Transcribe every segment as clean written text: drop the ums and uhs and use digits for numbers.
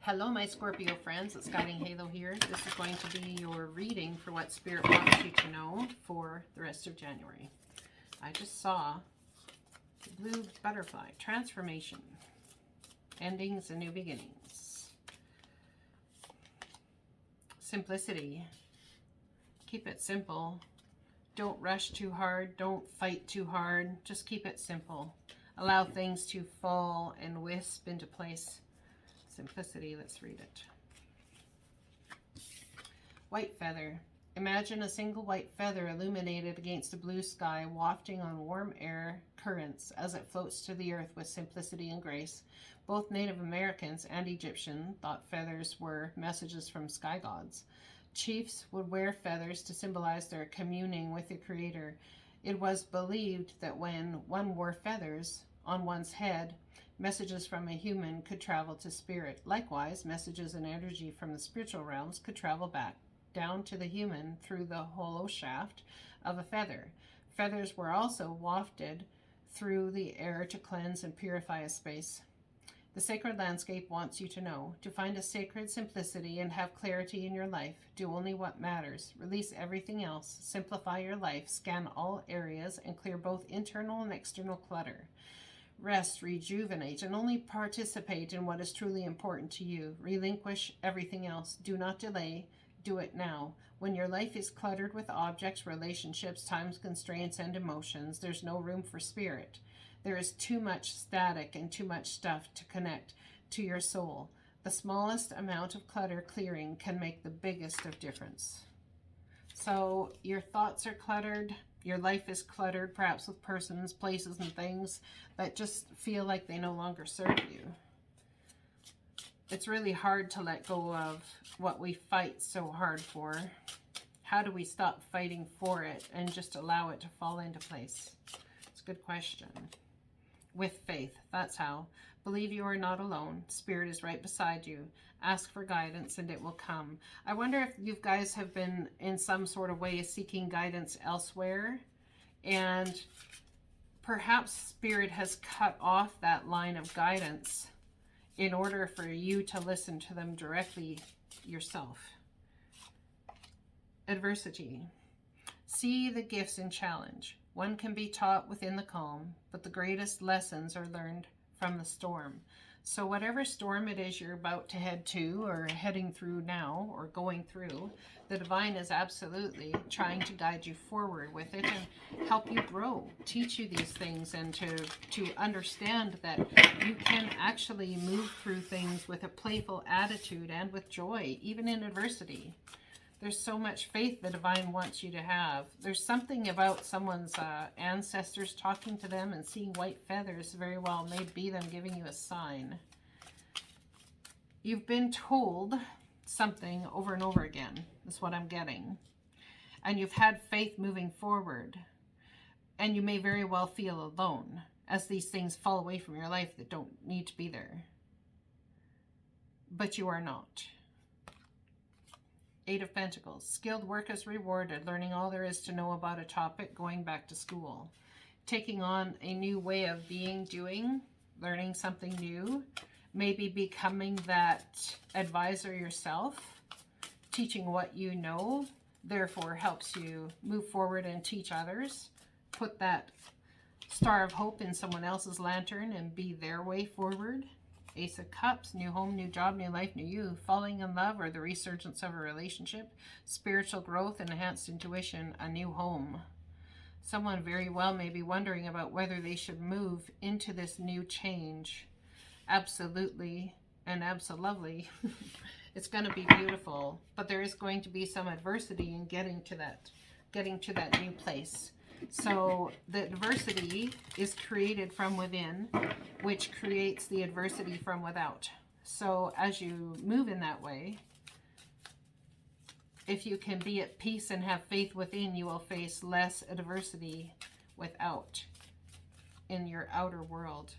Hello, my Scorpio friends. It's Guiding Halo here. This is going to be your reading for what Spirit wants you to know for the rest of January. I just saw the blue butterfly, transformation, endings and new beginnings. Simplicity. Keep it simple. Don't rush too hard. Don't fight too hard. Just keep it simple. Allow things to fall and wisp into place. Simplicity, let's read it. White feather. Imagine a single white feather illuminated against a blue sky, wafting on warm air currents as it floats to the earth with simplicity and grace. Both Native Americans and Egyptian thought feathers were messages from sky gods. Chiefs would wear feathers to symbolize their communing with the Creator. It was believed that when one wore feathers on one's head, messages from a human could travel to spirit. Likewise, messages and energy from the spiritual realms could travel back down to the human through the hollow shaft of a feather. Feathers were also wafted through the air to cleanse and purify a space. The sacred landscape wants you to know, to find a sacred simplicity and have clarity in your life. Do only what matters. Release everything else. Simplify your life. Scan all areas and clear both internal and external clutter. Rest, rejuvenate, and only participate in what is truly important to you. Relinquish everything else. Do not delay. Do it now. When your life is cluttered with objects, relationships, times, constraints, and emotions, there's no room for spirit. There is too much static and too much stuff to connect to your soul. The smallest amount of clutter clearing can make the biggest of difference. So your thoughts are cluttered. Your life is cluttered, perhaps with persons, places, and things that just feel like they no longer serve you. It's really hard to let go of what we fight so hard for. How do we stop fighting for it and just allow it to fall into place? It's a good question. With faith, that's how. Believe you are not alone. Spirit is right beside you. Ask for guidance and it will come. I wonder if you guys have been in some sort of way seeking guidance elsewhere, and perhaps Spirit has cut off that line of guidance in order for you to listen to them directly yourself. Adversity. See the gifts in challenge. One can be taught within the calm, but the greatest lessons are learned from the storm. So whatever storm it is you're about to head to or heading through now or going through, the divine is absolutely trying to guide you forward with it and help you grow, teach you these things, and to understand that you can actually move through things with a playful attitude and with joy, even in adversity. There's so much faith the divine wants you to have. There's something about someone's ancestors talking to them and seeing white feathers very well may be them giving you a sign. You've been told something over and over again. That's what I'm getting. And you've had faith moving forward. And you may very well feel alone as these things fall away from your life that don't need to be there. But you are not. Eight of Pentacles. Skilled work is rewarded, learning all there is to know about a topic, going back to school. Taking on a new way of being, doing, learning something new, maybe becoming that advisor yourself, teaching what you know, therefore helps you move forward and teach others. Put that star of hope in someone else's lantern and be their way forward. Ace of Cups, new home, new job, new life, new you, falling in love or the resurgence of a relationship, spiritual growth, enhanced intuition, a new home. Someone very well may be wondering about whether they should move into this new change. Absolutely and absolutely. It's going to be beautiful, but there is going to be some adversity in getting to that new place. So the adversity is created from within, which creates the adversity from without. So as you move in that way, If you can be at peace and have faith within, you will face less adversity without in your outer world.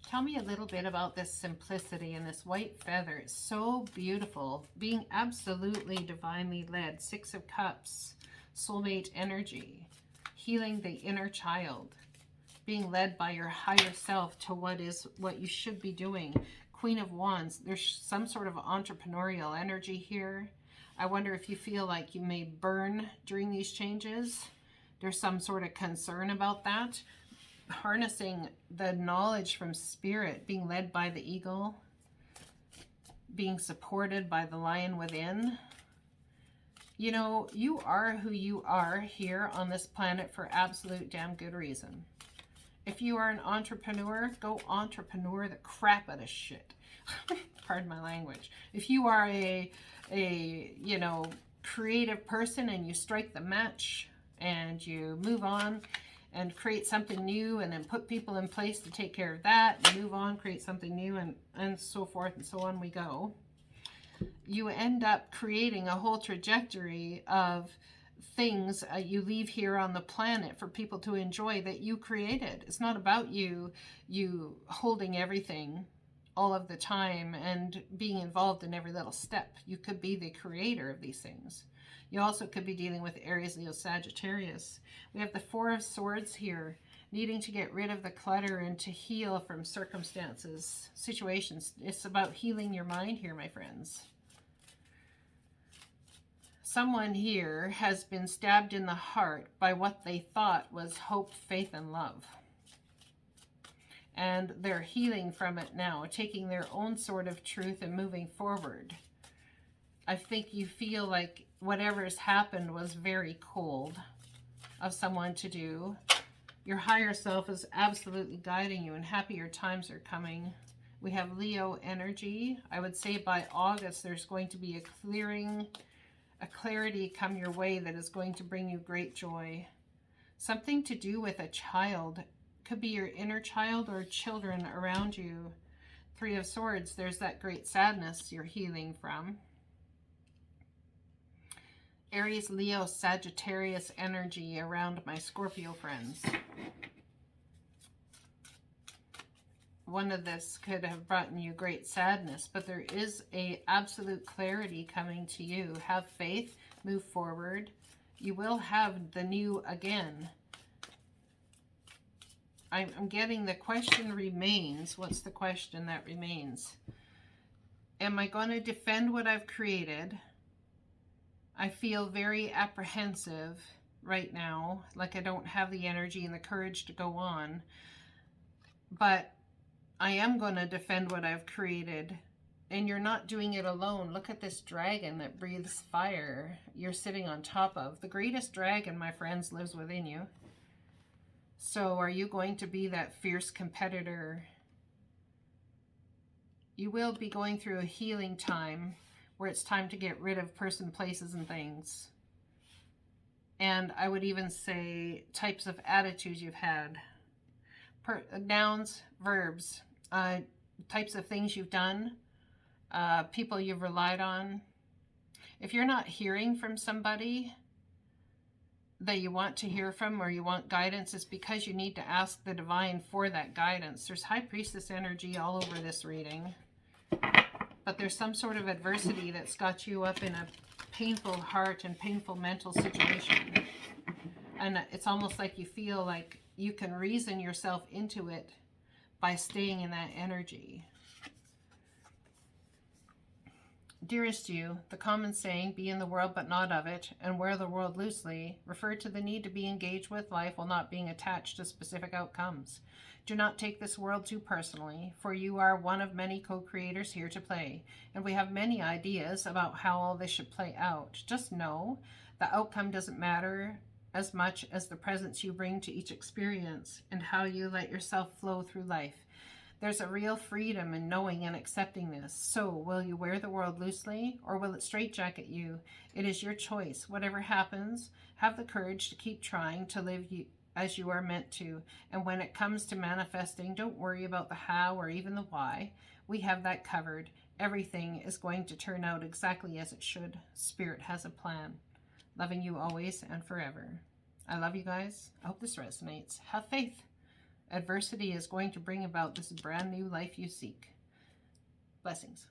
Tell me a little bit about this simplicity and this white feather. It's so beautiful. Being absolutely divinely led. 6 of Cups. Soulmate energy. Healing the inner child. Being led by your higher self to what you should be doing. Queen of Wands. There's some sort of entrepreneurial energy here. I wonder if you feel like you may burn during these changes. There's some sort of concern about that. Harnessing the knowledge from spirit, being led by the eagle, being supported by the lion within. You know, you are who you are here on this planet for absolute damn good reason. If you are an entrepreneur, go entrepreneur the crap out of shit. Pardon my language. If you are a you know, creative person and you strike the match and you move on and create something new and then put people in place to take care of that, and move on, create something new, and so forth and so on we go. You end up creating a whole trajectory of things you leave here on the planet for people to enjoy that you created. It's not about you holding everything all of the time and being involved in every little step. You could be the creator of these things. You also could be dealing with Aries, Leo, Sagittarius. We have the 4 of Swords here, needing to get rid of the clutter and to heal from circumstances, situations. It's about healing your mind here, my friends. Someone here has been stabbed in the heart by what they thought was hope, faith, and love. And they're healing from it now, taking their own sort of truth and moving forward. I think you feel like whatever has happened was very cold of someone to do. Your higher self is absolutely guiding you, and happier times are coming. We have Leo energy. I would say by August there's going to be a clearing, a clarity come your way that is going to bring you great joy. Something to do with a child. Could be your inner child or children around you. 3 of Swords, there's that great sadness you're healing from. Aries, Leo, Sagittarius energy around my Scorpio friends. One of this could have brought you great sadness, but there is a absolute clarity coming to you. Have faith, move forward. You will have the new again. I'm getting the question remains. What's the question that remains? Am I going to defend what I've created? I feel very apprehensive right now, like I don't have the energy and the courage to go on. But I am going to defend what I've created. And you're not doing it alone. Look at this dragon that breathes fire you're sitting on top of. The greatest dragon, my friends, lives within you. So are you going to be that fierce competitor? You will be going through a healing time where it's time to get rid of person, places, and things. And I would even say types of attitudes you've had. Nouns, verbs, types of things you've done, people you've relied on. If you're not hearing from somebody that you want to hear from or you want guidance, it's because you need to ask the divine for that guidance. There's High Priestess energy all over this reading. But there's some sort of adversity that's got you up in a painful heart and painful mental situation. And it's almost like you feel like you can reason yourself into it by staying in that energy. Dearest you, the common saying, be in the world but not of it, and wear the world loosely, refer to the need to be engaged with life while not being attached to specific outcomes. Do not take this world too personally, for you are one of many co-creators here to play, and we have many ideas about how all this should play out. Just know the outcome doesn't matter as much as the presence you bring to each experience and how you let yourself flow through life. There's a real freedom in knowing and accepting this. So, will you wear the world loosely, or will it straitjacket you? It is your choice. Whatever happens, have the courage to keep trying to live as you are meant to. And when it comes to manifesting, don't worry about the how or even the why. We have that covered. Everything is going to turn out exactly as it should. Spirit has a plan. Loving you always and forever. I love you guys. I hope this resonates. Have faith. Adversity is going to bring about this brand new life you seek. Blessings.